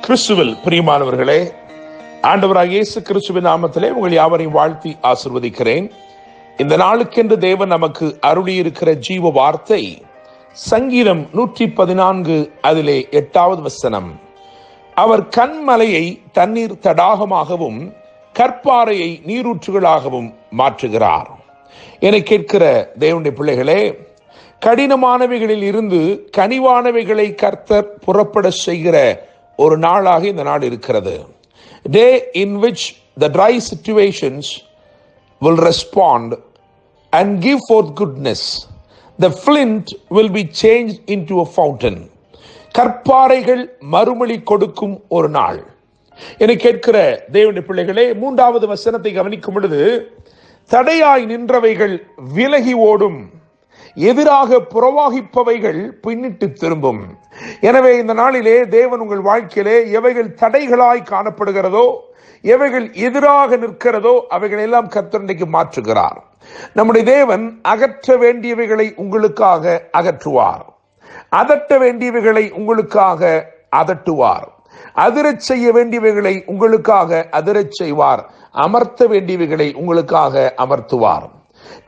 கிறிஸ்துவில் பிரியமானவர்களே, ஆண்டவராகிய இயேசு கிறிஸ்துவின் நாமத்திலே உங்கள் யாவரையும் வாழ்த்தி ஆசீர்வதிக்கிறேன். இந்த நாளுக்கென்று தேவன் நமக்கு அருளியிருக்கிற ஜீவ வார்த்தை சங்கீதம் 114 அதிலே 8வது வசனம். அவர் கன்மலையை தண்ணீர் தடாகமாகவும் கற்பாறையை நீரூற்றுகளாகவும் மாற்றுகிறார். என கேட்கிற தேவனுடைய பிள்ளைகளே, கடினமானவைகளில் இருந்து கனிவானவைகளை கர்த்தர் புறப்பட செய்கிற ஒரு நாளாக இந்த நாள் இருக்கிறது. Day in which the dry situations will respond and give forth goodness. The flint will be changed into a fountain. கற்பாறைகள் மறுமொழி கொடுக்கும் ஒரு நாள். என கேட்கிற தேவனுடைய பிள்ளைகளே, 3வது வசனத்தை கவனிக்கும் பொழுது, தடையாய் நின்றவைகள் விலகி ஓடும், எதிராக புறவாகிப்பவைகள் பின்னிட்டு திரும்பும். எனவே இந்த நாளிலே தேவன் உங்கள் வாழ்க்கையிலே எவைகள் தடைகளாய் காணப்படுகிறதோ, எவைகள் எதிராக நிற்கிறதோ, அவைகள் எல்லாம் கர்த்தர் இன்றைக்கு மாற்றுகிறார். நம்முடைய தேவன் அகற்ற வேண்டியவைகளை உங்களுக்காக அகற்றுவார், அதட்ட வேண்டியவைகளை உங்களுக்காக அதட்டுவார், அதிரச் செய்ய வேண்டியவைகளை உங்களுக்காக அதிரச் செய்வார், அமர்த்த வேண்டியவைகளை உங்களுக்காக அமர்த்துவார்.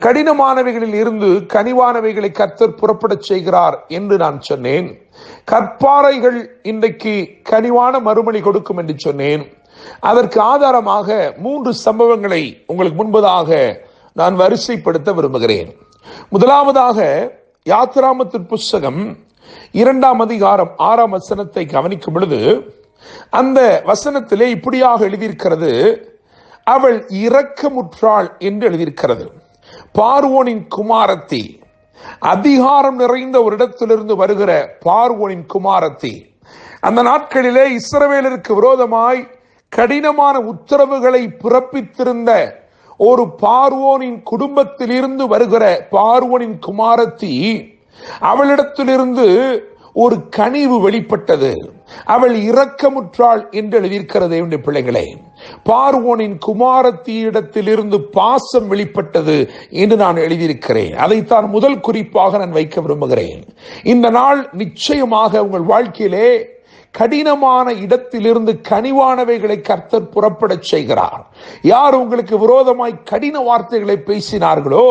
கடினமானவைகளில் இருந்து கனிவானவைகளை கர்த்தர் புறப்பட செய்கிறார் என்று நான் சொன்னேன். கற்பாறைகள் இன்றைக்கு கனிவான மறுமொழி கொடுக்கும் என்று சொன்னேன். அதற்கு ஆதாரமாக 3 சம்பவங்களை உங்களுக்கு முன்பதாக நான் வரிசைப்படுத்த விரும்புகிறேன். முதலாவதாக யாத்திராமத்தின் புஸ்தகம் 2ஆம் அதிகாரம் 6ஆம் வசனத்தை கவனிக்கும் பொழுது, அந்த வசனத்திலே இப்படியாக எழுதியிருக்கிறது, அவள் இரக்கமுற்றாள் என்று எழுதியிருக்கிறது. பார்வோனின் குமாரத்தி, அதிகாரம் நிறைந்த ஒரு இடத்திலிருந்து வருகிற பார்வோனின் குமாரத்தி, அந்த நாட்களிலே இஸ்ரவேலருக்கு விரோதமாய் கடினமான உத்தரவுகளை பிறப்பித்திருந்த ஒரு பார்வோனின் குடும்பத்தில் இருந்து வருகிற பார்வோனின் குமாரத்தி, அவளிடத்திலிருந்து ஒரு கனிவு வெளிப்பட்டது. அவள் இரக்கமுற்றாள் என்று எழுதியிருக்கிறது. என்னுடைய பிள்ளைகளே, பார்வோனின் குமாரத்தியிடத்தில் இருந்து பாசம் வெளிப்பட்டது என்று நான் எழுதியிருக்கிறேன். அதைத்தான் முதல் குறிப்பாக நான் வைக்க விரும்புகிறேன். இந்த நாள் நிச்சயமாக உங்கள் வாழ்க்கையிலே கடினமான இடத்திலிருந்து கனிவானவைகளை கர்த்தர் புறப்பட செய்கிறார். யார் உங்களுக்கு விரோதமாய் கடின வார்த்தைகளை பேசினார்களோ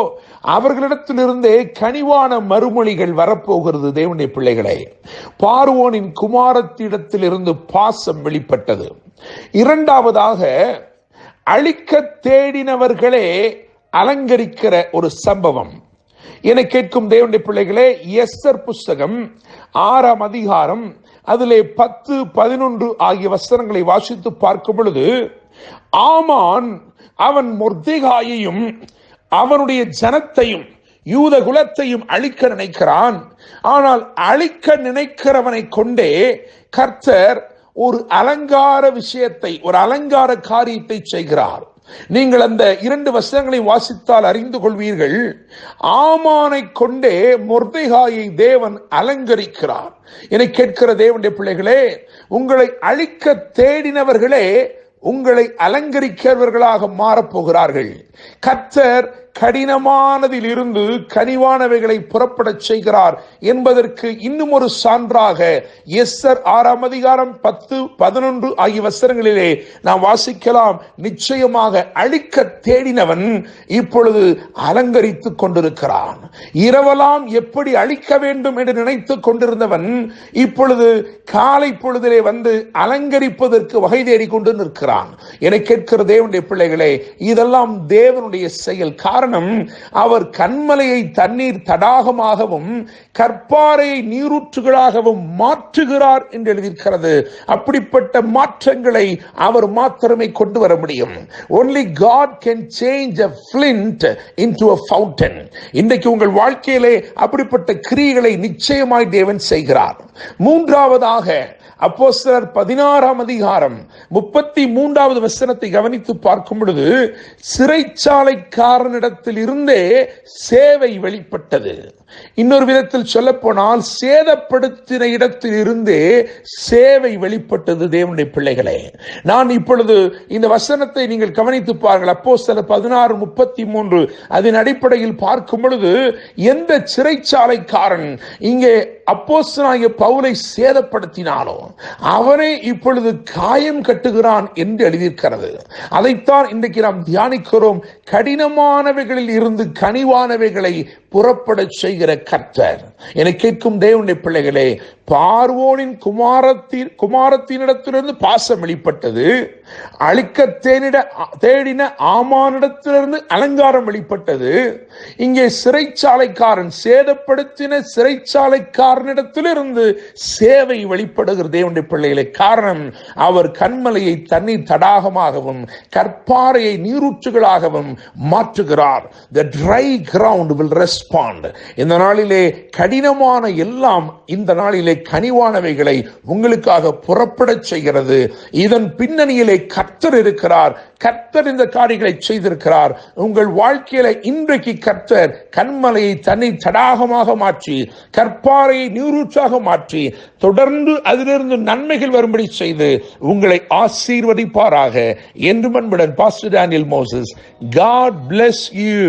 அவர்களிடத்திலிருந்தே கனிவான மறுமொழிகள் வரப்போகிறது. தேவனுடைய பிள்ளைகளே, பார்வோனின் குமாரத்திடத்திலிருந்து பாசம் வெளிப்பட்டது. 2வதாக, அழிக்க தேடினவர்களே அலங்கரிக்கிற ஒரு சம்பவம். என கேட்கும் தேவனுடைய பிள்ளைகளே, எஸ்தர் புஸ்தகம் 6ஆம் அதிகாரம் அதிலே 10, 11 ஆகிய வசனங்களை வாசித்து பார்க்கும் பொழுது, ஆமான் அவன் மொர்தெகாயையும் அவனுடைய ஜனத்தையும் யூத குலத்தையும் அழிக்க நினைக்கிறான். ஆனால் அழிக்க நினைக்கிறவனை கொண்டே கர்த்தர் ஒரு அலங்கார விஷயத்தை, ஒரு அலங்கார காரியத்தை செய்கிறார். நீங்கள் அந்த 2 வசனங்களை வாசித்தால் அறிந்து கொள்வீர்கள். ஆமானை கொண்டே மொர்தெகாயை தேவன் அலங்கரிக்கிறார். என கேட்கிற தேவனுடைய பிள்ளைகளே, உங்களை அழிக்க தேடினவர்களே உங்களை அலங்கரிக்கிறவர்களாக மாறப்போகிறார்கள். கர்த்தர் கடினமானதில் இருந்து கனிவானவைகளை புறப்பட செய்கிறார் என்பதற்கு இன்னும் ஒரு சான்றாக எஸ்தர் 6ஆம் அதிகாரம் 10, 11 ஆகிய வசனங்களிலே நாம் வாசிக்கலாம். நிச்சயமாக அழிக்க தேடினவன் இப்பொழுது அலங்கரித்துக் கொண்டிருக்கிறான். இரவலாம் எப்படி அழிக்க வேண்டும் என்று நினைத்துக் கொண்டிருந்தவன் இப்பொழுது காலை பொழுதிலே வந்து அலங்கரிப்பதற்கு வகை தேடிக்கொண்டு நிற்கிறான். என கேட்கிற தேவனுடைய பிள்ளைகளே, இதெல்லாம் தேவனுடைய செயல். காரணம், அவர் கன்மலையை தண்ணீர் தடாகமாகவும் கற்பாறையை நீரூற்றுகளாகவும் மாற்றுகிறார் என்று எழுதியிருக்கிறது. அப்படிப்பட்ட மாற்றங்களை அவர் மாத்திரமே கொண்டு வர முடியும். Only God can change a flint into a fountain. இன்றைக்கு உங்கள் வாழ்க்கையிலே அப்படிப்பட்ட கிரியைகளை நிச்சயமாய் தேவன் செய்கிறார். 3வதாக, அப்போஸ்தலர் 16ஆம் அதிகாரம் 33வது வசனத்தை கவனித்து பார்க்கும் பொழுது, சிறைச்சாலைக்காரனிடத்தில் இடத்தில் இருந்தே சேவை வெளிப்பட்டது. இன்னொரு விதத்தில் சொல்ல போனால் சேதப்படுத்தின இடத்தில் இருந்தே சேவை வெளிப்பட்டது. தேவனுடைய பிள்ளைகளே, நான் இப்பொழுது இந்த வசனத்தை நீங்கள் கவனித்து பாருங்கள். அப்போஸ்தலர் 16:33 அதன் அடிப்படையில் பார்க்கும் பொழுது, எந்த சிறைச்சாலைக்காரன் இங்கே அப்போஸ்தலனாகிய பவுலை சேதப்படுத்தினாலோ அவனே இப்பொழுது காயம் கட்டுகிறான் என்று எழுதியிருக்கிறது. அதைத்தான் இன்றைக்கு நாம் தியானிக்கிறோம். கடினமானவைகளில் இருந்து கனிவானவைகளை புறப்பட செய்கிற கர்த்தர். என கேட்கும் தேவனுடைய பிள்ளைகளே, பார்வோனின் குமாரத்தினிடத்திலிருந்து பாசம் வெளிப்பட்டது. அழிக்க தேடின ஆமானிடத்திலிருந்து அலங்காரம் வெளிப்பட்டது. இங்கே சிறைச்சாலைக்காரன் சேதப்படுத்தின சிறைச்சாலைக்காரனிடத்திலிருந்து சேவை வெளிப்படுகிற தேவனுடைய பிள்ளைகளே. காரணம், அவர் கன்மலையை தண்ணீர் தடாகமாகவும் கற்பாறையை நீரூற்றுகளாகவும் மாற்றுகிறார். The dry ground will respond. இந்த நாளிலே கடினமான எல்லாம் இந்த நாளிலே கனிவானவைகளை உங்களுக்காக புறப்பட செய்கிறது. இதன் பின்னணியிலே கர்த்தர் இருக்கிறார். கர்த்தர் இந்த காரியங்களை செய்திருக்கிறார். உங்கள் வாழ்க்கையில இன்றைக்கு கர்த்தர் கன்மலையை தண்ணீர் தடாகமாக மாற்றி கற்பாறையை நீரூற்றாக மாற்றி தொடர்ந்து அதிலிருந்து நன்மைகள் வரும்படி செய்து உங்களை ஆசீர்வதிப்பாராக. என்று அன்புடன் pastor Daniel Moses. God bless you.